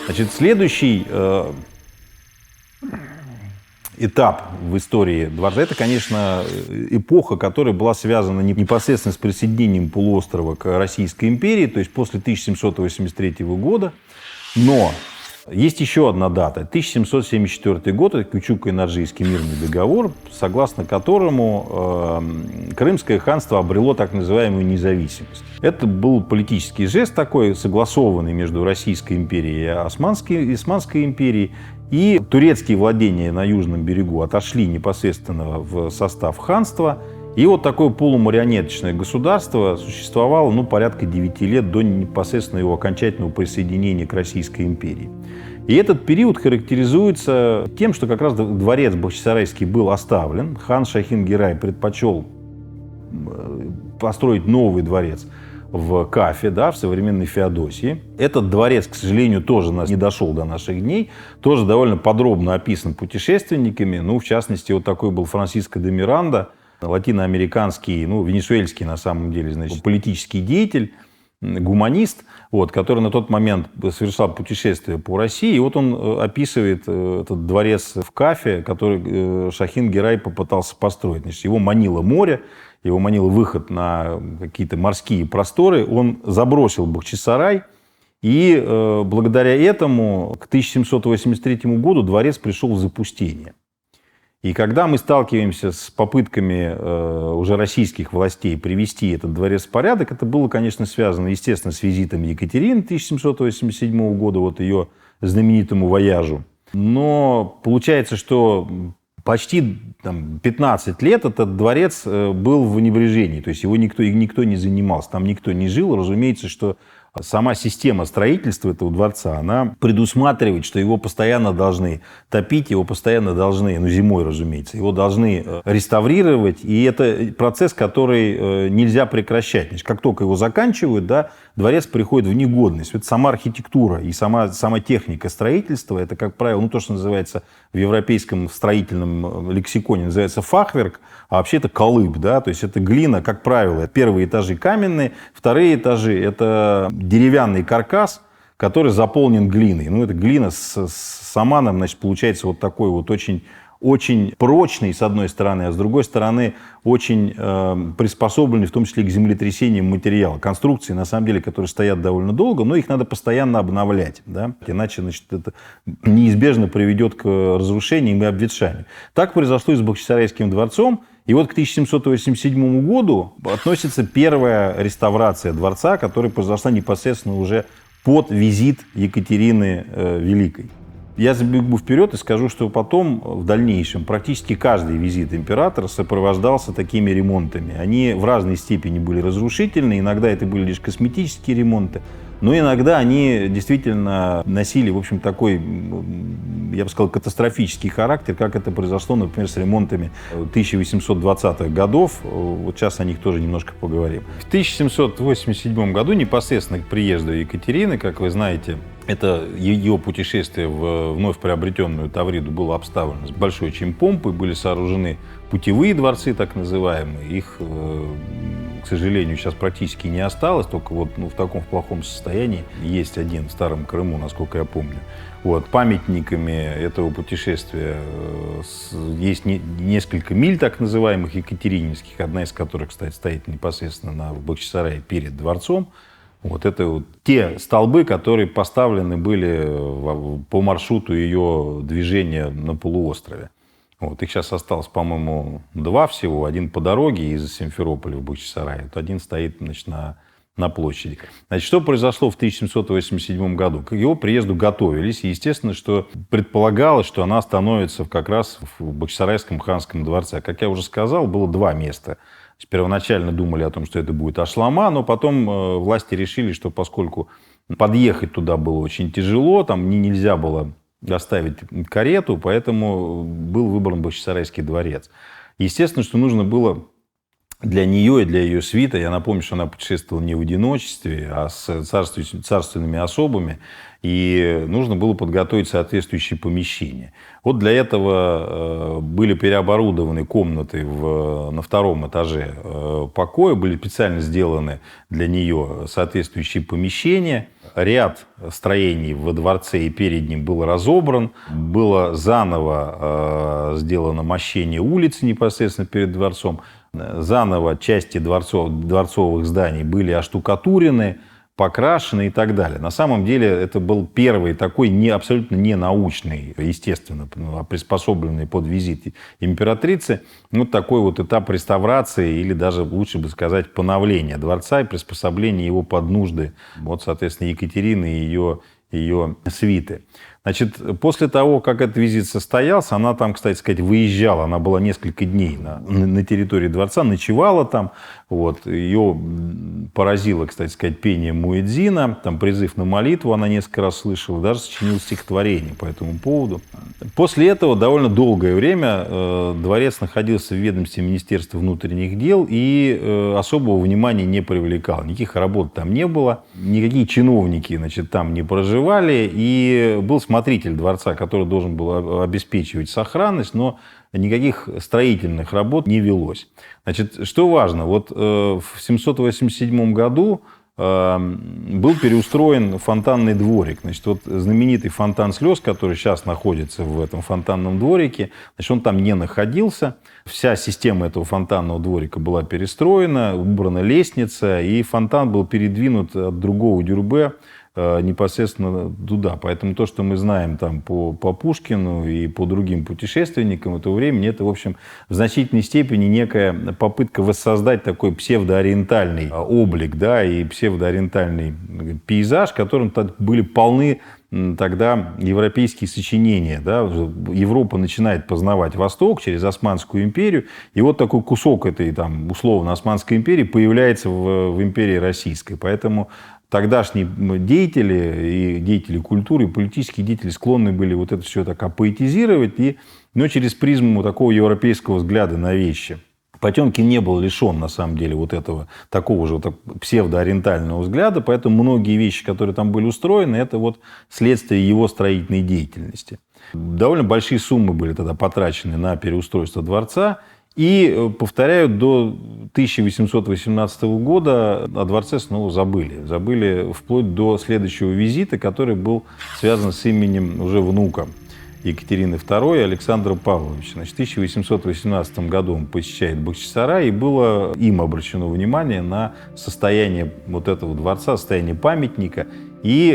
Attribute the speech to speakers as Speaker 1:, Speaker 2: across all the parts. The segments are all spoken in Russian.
Speaker 1: Значит, следующий этап в истории дворца — это, конечно, эпоха, которая была связана непосредственно с присоединением полуострова к Российской империи, то есть после 1783 года. Но есть еще одна дата. 1774 год, это Кючук-Кайнарджийский мирный договор, согласно которому Крымское ханство обрело так называемую независимость. Это был политический жест такой, согласованный между Российской империей и Османской империей. И турецкие владения на южном берегу отошли непосредственно в состав ханства. И вот такое полумарионеточное государство существовало порядка 9 лет до непосредственно его окончательного присоединения к Российской империи. И этот период характеризуется тем, что как раз дворец Бахчисарайский был оставлен. Хан Шахин-Гирай предпочел построить новый дворец в Кафе, в современной Феодосии. Этот дворец, к сожалению, тоже не дошел до наших дней, тоже довольно подробно описан путешественниками. В частности, вот такой был Франсиско де Миранда, латиноамериканский, венесуэльский на самом деле, политический деятель, гуманист, который на тот момент совершал путешествие по России. И вот он описывает этот дворец в Кафе, который Шахин-Гирай попытался построить. Значит, его манило море, его манил выход на какие-то морские просторы. Он забросил Бахчисарай, и благодаря этому к 1783 году дворец пришел в запустение. И когда мы сталкиваемся с попытками уже российских властей привести этот дворец в порядок, это было, конечно, связано, естественно, с визитом Екатерины 1787 года, ее знаменитому вояжу. Но получается, что почти 15 лет этот дворец был в небрежении, то есть его никто не занимался, там никто не жил. Разумеется, что сама система строительства этого дворца, она предусматривает, что его постоянно должны топить, его постоянно должны, зимой, разумеется, его должны реставрировать. И это процесс, который нельзя прекращать. Значит, как только его заканчивают, дворец приходит в негодность. Это сама архитектура и сама техника строительства, это, как правило, то, что называется в европейском строительном лексиконе, называется фахверк, а вообще это колыб, то есть это глина, как правило. Первые этажи каменные, вторые этажи — это деревянный каркас, который заполнен глиной. Это глина с саманом, значит, получается вот такой вот очень прочный, с одной стороны, а с другой стороны, очень приспособленный, в том числе к землетрясениям, материал. Конструкции, на самом деле, которые стоят довольно долго, но их надо постоянно обновлять. Иначе, значит, это неизбежно приведет к разрушениям и обветшанию. Так произошло и с Бахчисарайским дворцом. И вот к 1787 году относится первая реставрация дворца, которая произошла непосредственно уже под визит Екатерины Великой. Я забегу вперед и скажу, что потом, в дальнейшем, практически каждый визит императора сопровождался такими ремонтами. Они в разной степени были разрушительны, иногда это были лишь косметические ремонты, но иногда они действительно носили, в общем, такой, я бы сказал, катастрофический характер, как это произошло, например, с ремонтами 1820-х годов. Вот сейчас о них тоже немножко поговорим. В 1787 году, непосредственно к приезду Екатерины, как вы знаете, это ее путешествие в вновь приобретенную Тавриду было обставлено с большой помпой, были сооружены путевые дворцы, так называемые. Их, к сожалению, сейчас практически не осталось, только в таком плохом состоянии. Есть один в Старом Крыму, насколько я помню. Памятниками этого путешествия есть несколько миль, так называемых, екатерининских, одна из которых, кстати, стоит непосредственно в Бахчисарае перед дворцом. Это те столбы, которые поставлены были по маршруту ее движения на полуострове. Их сейчас осталось, по-моему, 2 всего. Один по дороге из Симферополя в Бахчисарай, один стоит, значит, на площади. Значит, что произошло в 1787 году? К его приезду готовились, и естественно, что предполагалось, что она остановится как раз в Бахчисарайском ханском дворце. Как я уже сказал, было 2 места. Первоначально думали о том, что это будет Ашлама, но потом власти решили, что поскольку подъехать туда было очень тяжело, там нельзя было оставить карету, поэтому был выбран Бахчисарайский дворец. Естественно, что нужно было для нее и для ее свита, я напомню, что она путешествовала не в одиночестве, а с царственными особами, и нужно было подготовить соответствующие помещения. Вот для этого были переоборудованы комнаты на втором этаже покоя, были специально сделаны для нее соответствующие помещения. Ряд строений во дворце и перед ним был разобран, было заново сделано мощение улицы непосредственно перед дворцом. Заново части дворцовых зданий были оштукатурены, покрашены и так далее. На самом деле это был первый такой абсолютно не научный, естественно, приспособленный под визит императрицы, такой вот этап реставрации или даже, лучше бы сказать, поновления дворца и приспособления его под нужды, соответственно, Екатерины и ее свиты. Значит, после того, как этот визит состоялся, она там, кстати сказать, выезжала. Она была несколько дней на территории дворца, ночевала там. Ее поразило, кстати сказать, пение муэдзина, там призыв на молитву она несколько раз слышала, даже сочинила стихотворение по этому поводу. После этого довольно долгое время дворец находился в ведомстве Министерства внутренних дел и особого внимания не привлекал. Никаких работ там не было, никакие чиновники, там не проживали, и был смотритель дворца, который должен был обеспечивать сохранность, но никаких строительных работ не велось. Значит, что важно, в 787 году был переустроен фонтанный дворик. Значит, знаменитый фонтан слез, который сейчас находится в этом фонтанном дворике, значит, он там не находился. Вся система этого фонтанного дворика была перестроена, убрана лестница, и фонтан был передвинут от другого дюрбе непосредственно туда. Поэтому то, что мы знаем там по Пушкину и по другим путешественникам этого времени, это, в общем, в значительной степени некая попытка воссоздать такой псевдоориентальный облик, и псевдоориентальный пейзаж, которым были полны тогда европейские сочинения. Европа начинает познавать Восток через Османскую империю, и вот такой кусок этой условно Османской империи появляется в империи российской. Поэтому тогдашние деятели, и деятели культуры, и политические деятели склонны были это все так апоэтизировать, но через призму такого европейского взгляда на вещи. Потемкин не был лишен, на самом деле, этого такого же псевдоориентального взгляда, поэтому многие вещи, которые там были устроены, это следствие его строительной деятельности. Довольно большие суммы были тогда потрачены на переустройство дворца. И, повторяю, до 1818 года о дворце снова забыли. Забыли вплоть до следующего визита, который был связан с именем уже внука Екатерины II, Александра Павловича. Значит, в 1818 году он посещает Бахчисарай, и было им обращено внимание на состояние этого дворца, состояние памятника. И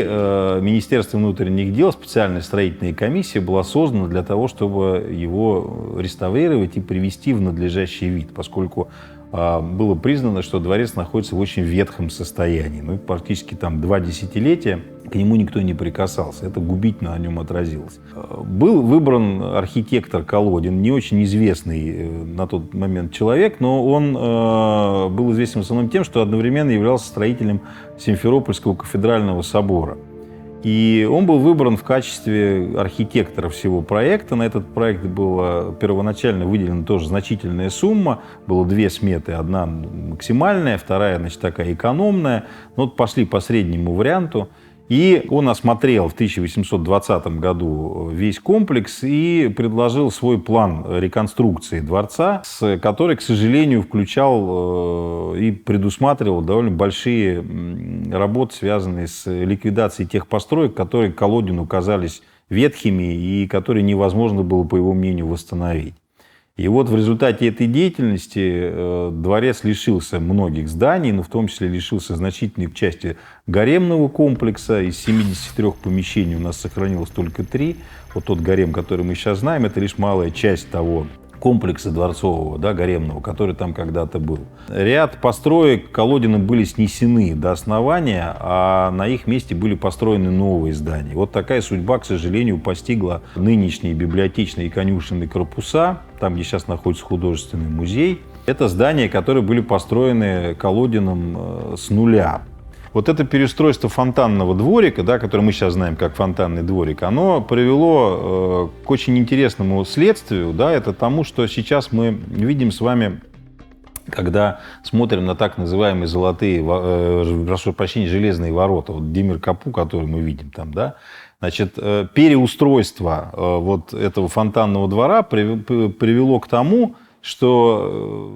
Speaker 1: Министерство внутренних дел, специальная строительная комиссия была создана для того, чтобы его реставрировать и привести в надлежащий вид, поскольку было признано, что дворец находится в очень ветхом состоянии. Практически 2 десятилетия к нему никто не прикасался. Это губительно на нем отразилось. Был выбран архитектор Колодин, не очень известный на тот момент человек, но он был известен в основном тем, что одновременно являлся строителем Симферопольского кафедрального собора. И он был выбран в качестве архитектора всего проекта. На этот проект была первоначально выделена тоже значительная сумма. Было 2 сметы. Одна максимальная, вторая, такая экономная. Пошли по среднему варианту. И он осмотрел в 1820 году весь комплекс и предложил свой план реконструкции дворца, который, к сожалению, включал и предусматривал довольно большие работы, связанные с ликвидацией тех построек, которые Колодину казались ветхими и которые невозможно было, по его мнению, восстановить. И в результате этой деятельности дворец лишился многих зданий, но в том числе лишился значительной части гаремного комплекса. Из 73 помещений у нас сохранилось только 3. Тот гарем, который мы сейчас знаем, это лишь малая часть того комплекса дворцового, гаремного, который там когда-то был. Ряд построек Колодиным были снесены до основания, а на их месте были построены новые здания. Такая судьба, к сожалению, постигла нынешние библиотечные и конюшенные корпуса, там, где сейчас находится художественный музей. Это здания, которые были построены Колодиным с нуля. Это переустройство фонтанного дворика, который мы сейчас знаем как фонтанный дворик, оно привело к очень интересному следствию. Это тому, что сейчас мы видим с вами когда смотрим на так называемые золотые, прошу прощения, железные ворота, вот Демир Капу, который мы видим там, да, значит, переустройство вот этого фонтанного двора привело к тому, что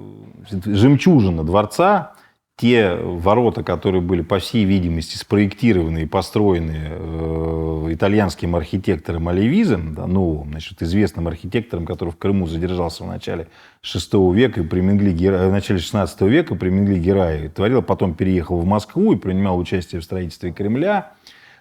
Speaker 1: жемчужина дворца, те ворота, которые были, по всей видимости, спроектированы и построены итальянским архитектором Оливизом, да, новым, значит, известным архитектором, который в Крыму задержался в начале VI века и при в начале XVI века при Менгли-Герае творил, потом переехал в Москву и принимал участие в строительстве Кремля.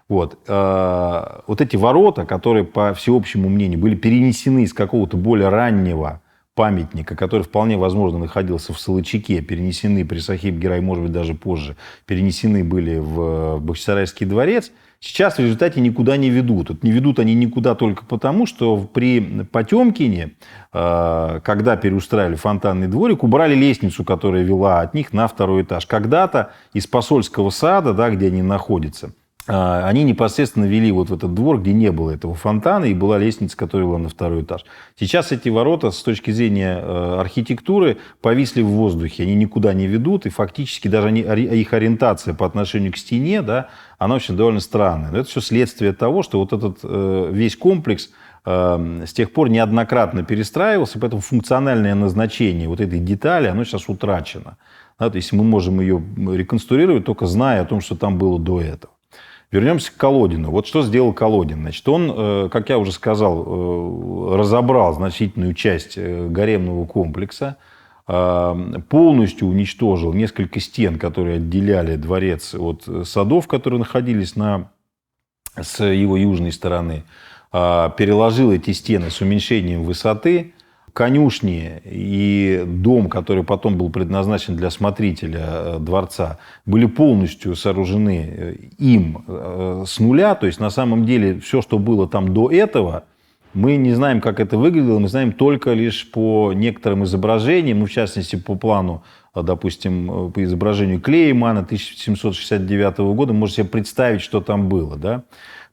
Speaker 1: Вот. Вот эти ворота, которые, по всеобщему мнению, были перенесены из какого-то более раннего памятника, который вполне возможно находился в Солочаке, перенесены при Сахиб-Герай, может быть, даже позже, перенесены были в Бахчисарайский дворец, сейчас в результате никуда не ведут. Вот не ведут они никуда только потому, что при Потемкине, когда переустраивали фонтанный дворик, убрали лестницу, которая вела от них на второй этаж. Когда-то из посольского сада, да, где они находятся, они непосредственно вели вот в этот двор, где не было этого фонтана, и была лестница, которая вела на второй этаж. Сейчас эти ворота с точки зрения архитектуры повисли в воздухе, они никуда не ведут, и фактически даже их ориентация по отношению к стене, да, она очень довольно странная. Но это все следствие того, что вот этот весь комплекс с тех пор неоднократно перестраивался, поэтому функциональное назначение вот этой детали, оно сейчас утрачено. Да, то есть мы можем ее реконструировать, только зная о том, что там было до этого. Вернемся к Колодину. Вот что сделал Колодин. Значит, он, как я уже сказал, разобрал значительную часть гаремного комплекса, полностью уничтожил несколько стен, которые отделяли дворец от садов, которые находились с его южной стороны, переложил эти стены с уменьшением высоты. Конюшни и дом, который потом был предназначен для смотрителя дворца, были полностью сооружены им с нуля. То есть, на самом деле, все, что было там до этого, мы не знаем, как это выглядело, мы знаем только лишь по некоторым изображениям, ну, в частности, по плану, допустим, по изображению Клеймана 1769 года, можете себе представить, что там было, да?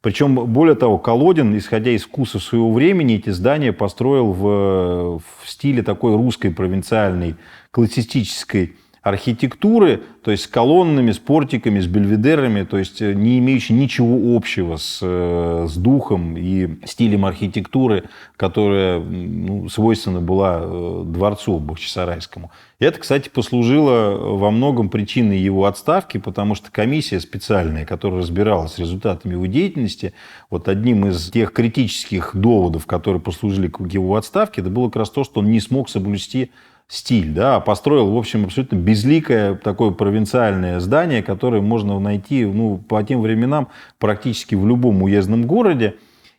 Speaker 1: Причем, более того, Колодин, исходя из вкуса своего времени, эти здания построил в стиле такой русской провинциальной классицистической архитектуры, то есть с колоннами, с портиками, с бельведерами, то есть не имеющий ничего общего с духом и стилем архитектуры, которая, ну, свойственна была дворцу Бахчисарайскому. И это, кстати, послужило во многом причиной его отставки, потому что комиссия специальная, которая разбиралась результатами его деятельности, вот одним из тех критических доводов, которые послужили к его отставке, это было как раз то, что он не смог соблюсти стиль, да, построил, в общем, абсолютно безликое такое провинциальное здание, которое можно найти, ну, по тем временам практически в любом уездном городе.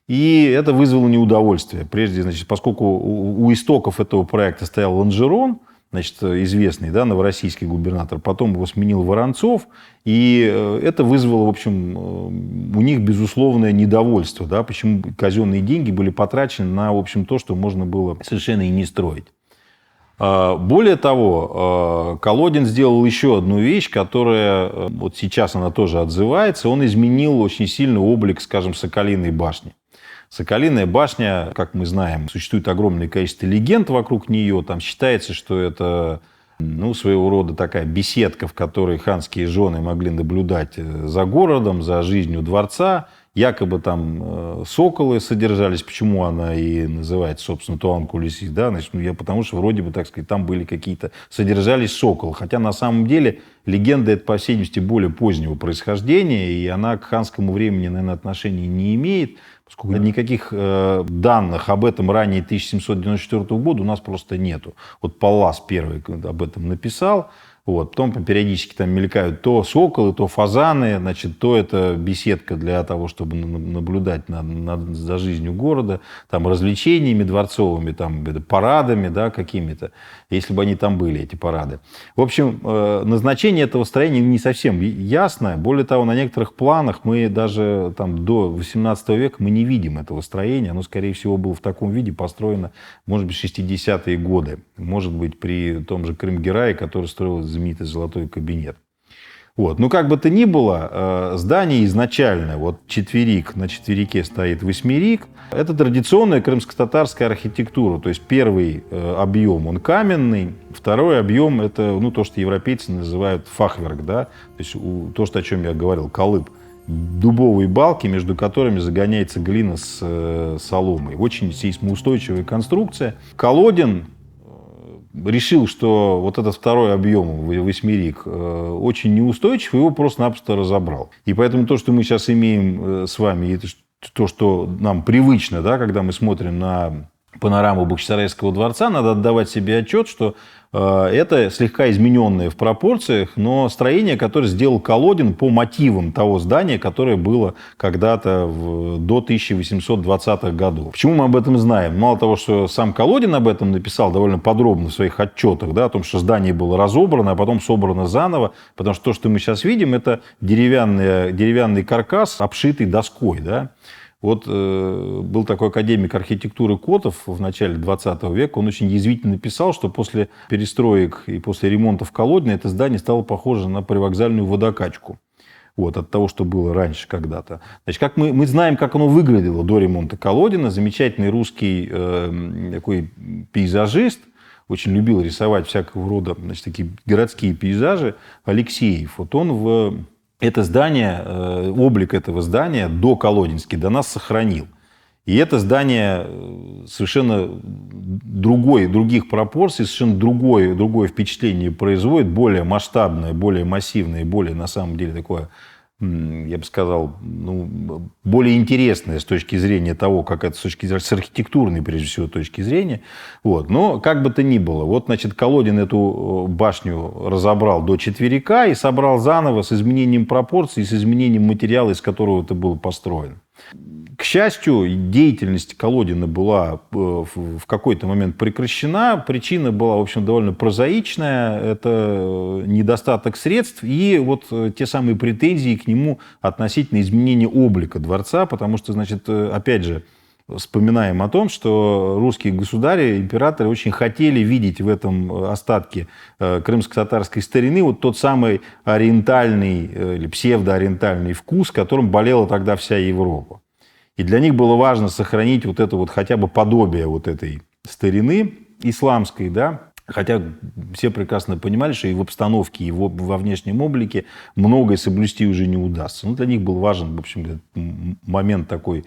Speaker 1: И это вызвало неудовольствие. Прежде, значит, поскольку у истоков этого проекта стоял Ланжерон, значит, известный, да, новороссийский губернатор, потом его сменил Воронцов, и это вызвало, в общем, у них безусловное недовольство, да, почему казенные деньги были потрачены на, в общем, то, что можно было совершенно и не строить. Более того, Колодин сделал еще одну вещь, которая вот сейчас она тоже отзывается. Он изменил очень сильно облик, скажем, Соколиной башни. Соколиная башня, как мы знаем, существует огромное количество легенд вокруг нее. Там считается, что это, ну, своего рода такая беседка, в которой ханские жены могли наблюдать за городом, за жизнью дворца. Якобы там соколы содержались, почему она и называется, собственно, Туан-Кулиси, да, значит, ну, потому что вроде бы, так сказать, там были какие-то, содержались соколы, хотя на самом деле легенда эта, по всей видимости, более позднего происхождения, и она к ханскому времени, наверное, отношения не имеет, поскольку никаких данных об этом ранее 1794 года у нас просто нету. Вот Паллас первый об этом написал. Вот. Потом периодически там мелькают то соколы, то фазаны, значит, то это беседка для того, чтобы наблюдать за жизнью города, там, развлечениями дворцовыми, там, парадами, да, какими-то, если бы они там были, эти парады. В общем, назначение этого строения не совсем ясно. Более того, на некоторых планах мы даже там, до 18 века мы не видим этого строения. Оно, скорее всего, было в таком виде построено, может быть, в 60-е годы. Может быть, при том же Крым-Герае, который строил знаменитый золотой кабинет. Вот. Ну, как бы то ни было, здание изначально, вот четверик, на четверике стоит восьмерик, это традиционная крымско-татарская архитектура. То есть первый объем, он каменный, второй объем, это то, что европейцы называют фахверк, да? То есть то, что, о чем я говорил, колыб. Дубовые балки, между которыми загоняется глина с соломой. Очень сейсмоустойчивая конструкция. Колодин решил, что вот этот второй объем, восьмерик, очень неустойчив, и его просто-напросто разобрал. И поэтому то, что мы сейчас имеем с вами, это то, что нам привычно, да, когда мы смотрим на панораму Бахчисарайского дворца, надо отдавать себе отчет, что это слегка измененное в пропорциях, но строение, которое сделал Колодин по мотивам того здания, которое было когда-то до 1820-х годов. Почему мы об этом знаем? Мало того, что сам Колодин об этом написал довольно подробно в своих отчетах, да, о том, что здание было разобрано, а потом собрано заново, потому что то, что мы сейчас видим, это деревянный каркас, обшитый доской. Да. Вот был такой академик архитектуры Котов в начале 20 века. Он очень язвительно писал, что после перестроек и после ремонтов Колодина это здание стало похоже на привокзальную водокачку. Вот, от того, что было раньше когда-то. Значит, как мы знаем, как оно выглядело до ремонта Колодина. Замечательный русский такой пейзажист, очень любил рисовать всякого рода, значит, такие городские пейзажи, Алексеев. Вот он это здание, облик этого здания до Колодинский до нас сохранил. И это здание совершенно других пропорций, совершенно другое впечатление производит, более масштабное, более массивное, более, на самом деле, такое, я бы сказал, более интересное с точки зрения того, как это с архитектурной, прежде всего, точки зрения. Вот. Но как бы то ни было, вот, значит, Колодин эту башню разобрал до четверика и собрал заново с изменением пропорций, с изменением материала, из которого это было построено. К счастью, деятельность Колодина была в какой-то момент прекращена. Причина была, в общем, довольно прозаичная. Это недостаток средств и вот те самые претензии к нему относительно изменения облика дворца. Потому что, значит, опять же, вспоминаем о том, что русские государи, императоры очень хотели видеть в этом остатке крымско-татарской старины вот тот самый ориентальный или псевдоориентальный вкус, которым болела тогда вся Европа. И для них было важно сохранить вот это вот хотя бы подобие вот этой старины исламской, да, хотя все прекрасно понимали, что и в обстановке, и во внешнем облике многое соблюсти уже не удастся. Но для них был важен, в общем, момент такой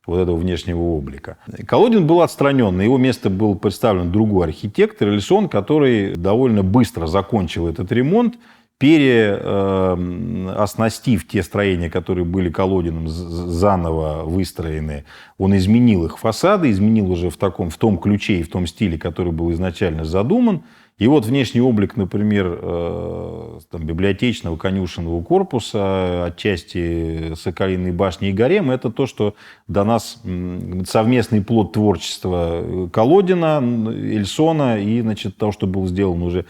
Speaker 1: вот этого внешнего облика. Колодин был отстранен, на его место был представлен другой архитектор, Эльсон, который довольно быстро закончил этот ремонт, переоснастив те строения, которые были Колодиным заново выстроены. Он изменил их фасады, изменил уже в том ключе и в том стиле, который был изначально задуман. И вот внешний облик, например, библиотечного конюшенного корпуса, отчасти Соколиной башни и гарема, это то, что до нас совместный плод творчества Колодина, Эльсона и, значит, того, что было сделано уже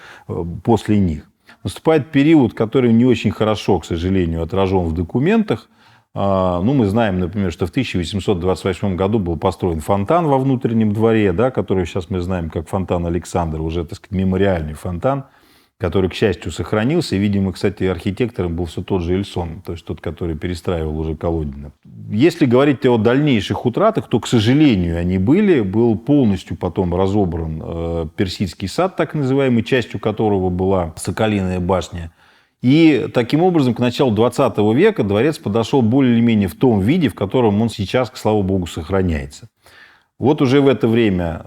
Speaker 1: после них. Наступает период, который не очень хорошо, к сожалению, отражен в документах. Мы знаем, например, что в 1828 году был построен фонтан во внутреннем дворе, да, который сейчас мы знаем как фонтан Александра, уже, так сказать, мемориальный фонтан, который, к счастью, сохранился. И, видимо, кстати, архитектором был все тот же Эльсон, то есть тот, который перестраивал уже Колодина. Если говорить о дальнейших утратах, то, к сожалению, они были. Был полностью потом разобран Персидский сад, так называемый, частью которого была Соколиная башня. И таким образом к началу 20 века дворец подошел более или менее в том виде, в котором он сейчас, слава богу, сохраняется. Вот уже в это время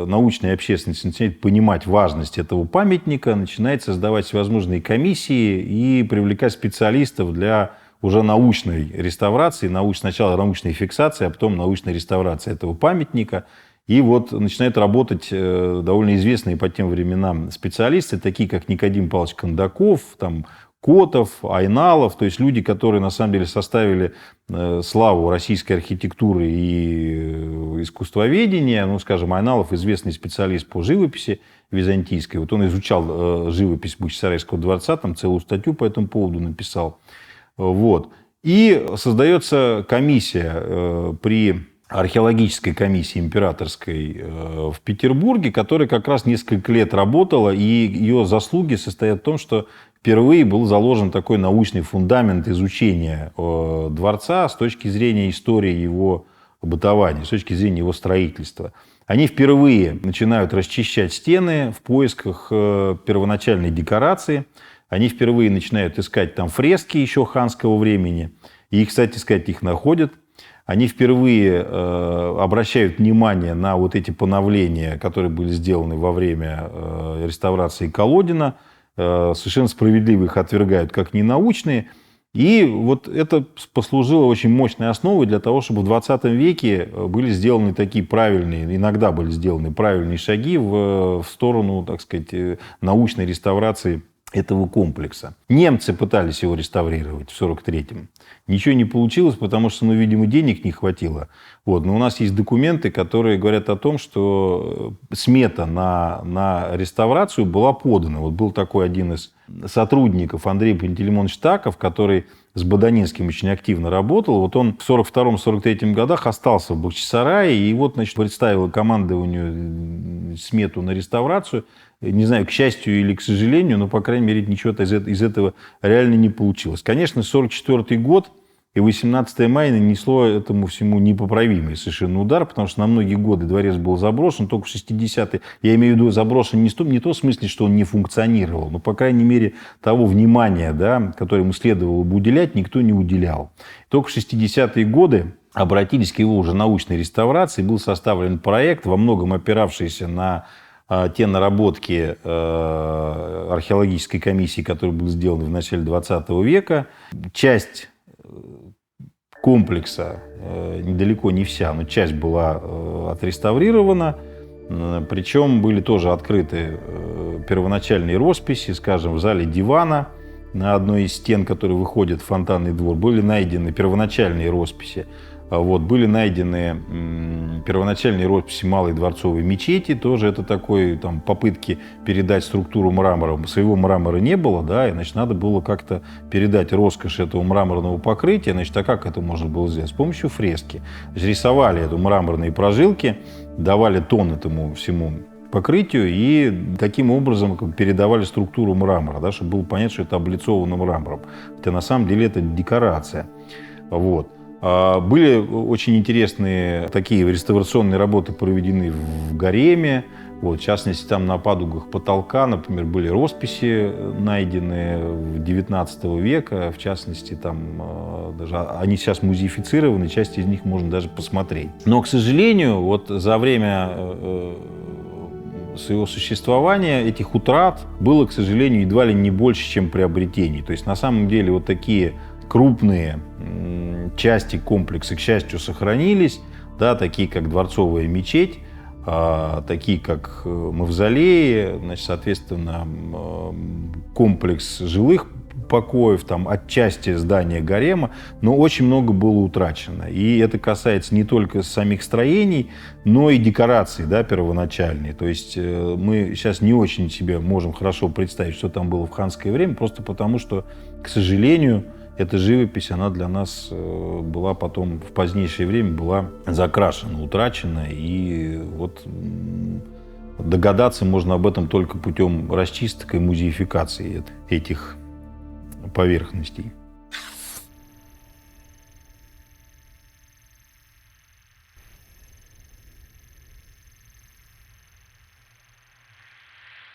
Speaker 1: научная общественность начинает понимать важность этого памятника, начинает создавать всевозможные комиссии и привлекать специалистов для уже научной реставрации, сначала научной фиксации, а потом научной реставрации этого памятника. И вот начинают работать довольно известные по тем временам специалисты, такие как Никодим Павлович Кондаков, Котов, Айналов, то есть люди, которые на самом деле составили славу российской архитектуры и искусствоведения. Скажем, Айналов известный специалист по живописи византийской. Вот он изучал живопись Бахчисарайского дворца, там целую статью по этому поводу написал. Вот. И создается комиссия при археологической комиссии императорской в Петербурге, которая как раз несколько лет работала, и ее заслуги состоят в том, что впервые был заложен такой научный фундамент изучения дворца с точки зрения истории его бытования, с точки зрения его строительства. Они впервые начинают расчищать стены в поисках первоначальной декорации. Они впервые начинают искать там фрески еще ханского времени. И, кстати сказать, их находят. Они впервые обращают внимание на вот эти поновления, которые были сделаны во время реставрации Колодина. Совершенно справедливо их отвергают как ненаучные. И вот это послужило очень мощной основой для того, чтобы в 20 веке были сделаны такие правильные, иногда были сделаны правильные шаги в сторону, так сказать, научной реставрации этого комплекса. Немцы пытались его реставрировать в 1943-м. Ничего не получилось, потому что, видимо, денег не хватило. Вот. Но у нас есть документы, которые говорят о том, что смета на реставрацию была подана. Вот был такой один из сотрудников, Андрей Пантелеймонович Таков, который с Баданинским очень активно работал. Вот он в 1942-1943 годах остался в Бахчисарае, и вот, значит, представила командованию смету на реставрацию. Не знаю, к счастью или к сожалению, но, по крайней мере, ничего из этого реально не получилось. Конечно, 1944 год и 18 мая нанесло этому всему непоправимый совершенно удар, потому что на многие годы дворец был заброшен, только в 60-е, я имею в виду заброшен не в том смысле, что он не функционировал, но, по крайней мере, того внимания, да, которое ему следовало бы уделять, никто не уделял. Только в 60-е годы обратились к его уже научной реставрации, был составлен проект, во многом опиравшийся на те наработки археологической комиссии, которые были сделаны в начале 20 века. Часть комплекса, недалеко не вся, но часть была отреставрирована. Причем были тоже открыты первоначальные росписи, скажем, в зале дивана на одной из стен, которые выходят в фонтанный двор, были найдены первоначальные росписи. Вот, были найдены первоначальные росписи Малой дворцовой мечети. Тоже это такой попытки передать структуру мрамора. Своего мрамора не было, да, и, значит, надо было как-то передать роскошь этого мраморного покрытия. Значит, а как это можно было сделать? С помощью фрески. Значит, рисовали это мраморные прожилки, давали тон этому всему покрытию и таким образом передавали структуру мрамора, да, чтобы было понятно, что это облицовано мрамором. Хотя на самом деле это декорация. Вот. Были очень интересные такие реставрационные работы проведены в гареме. Вот, в частности, там на падугах потолка, например, были росписи найдены в 19 века. В частности, там даже они сейчас музеифицированы, часть из них можно даже посмотреть. Но, к сожалению, вот за время своего существования этих утрат было, к сожалению, едва ли не больше, чем приобретений. То есть, на самом деле, вот такие крупные части комплекса, к счастью, сохранились, да, такие как Дворцовая мечеть, такие как мавзолеи, значит, соответственно, комплекс жилых покоев, там, отчасти здания гарема, но очень много было утрачено. И это касается не только самих строений, но и декораций, да, первоначальной. То есть мы сейчас не очень себе можем хорошо представить, что там было в ханское время, просто потому что, к сожалению, эта живопись, она для нас была потом в позднейшее время была закрашена, утрачена. И вот догадаться можно об этом только путем расчисток и музеификации этих поверхностей.